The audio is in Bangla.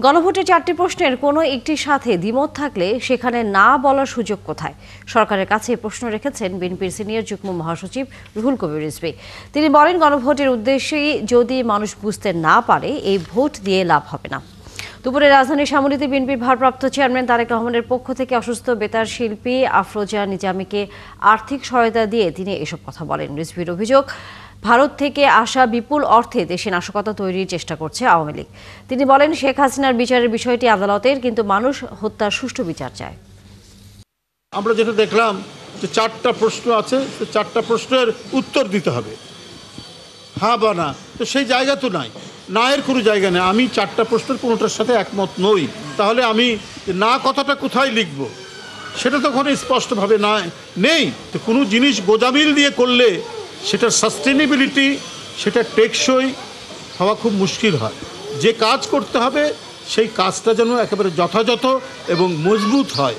গণভোটে 4টি প্রশ্নের কোনো একটির সাথে দ্বিমত থাকলে সেখানে না বলার সুযোগ কোথায়? সরকারের কাছে প্রশ্ন রেখেছেন বিএনপির সিনিয়র যুগ্ম মহাসচিব রুহুল কবির রিজভী। তিনি বলেন, গণভোটের উদ্দেশ্যেই যদি মানুষ বুঝতে না পারে, এই ভোট দিয়ে লাভ হবে না। দুপুরে রাজধানীর শ্যামলীতে বিএনপির ভারপ্রাপ্ত চেয়ারম্যান তারেক রহমানের পক্ষ থেকে অসুস্থ বেতার শিল্পী আফরোজা নিজামীকে আর্থিক সহায়তা দিয়ে তিনি এসব কথা বলেন। রিজভীর অভিযোগ, ভারত থেকে আসা বিপুল অর্থে দেশে নাশকতা তৈরির চেষ্টা করছে আওয়ামী লীগ। তিনি বলেন, শেখ হাসিনার বিচারের বিষয়টি আদালতের, কিন্তু মানুষ হত্যার সুষ্ঠু বিচার চায়। আমরা যেটা দেখলাম যে 4টা প্রশ্ন আছে, 4টা প্রশ্নের উত্তর দিতে হবে, হ্যাঁ বা না। তো সেই জায়গা তো নাই, না এর কোনো জায়গা নেই। আমি 4টা প্রশ্নের কোনোটার সাথে একমত নই, তাহলে আমি না কথাটা কোথায় লিখব সেটা তো ওখানে স্পষ্টভাবে না নেই। তো কোনো জিনিস গোজামিল দিয়ে করলে সেটার সাস্টেনেবিলিটি, সেটা টেকসই হওয়া খুব মুশকিল হয়। যে কাজ করতে হবে সেই কাজটা যেন একেবারে যথাযথ এবং মজবুত হয়।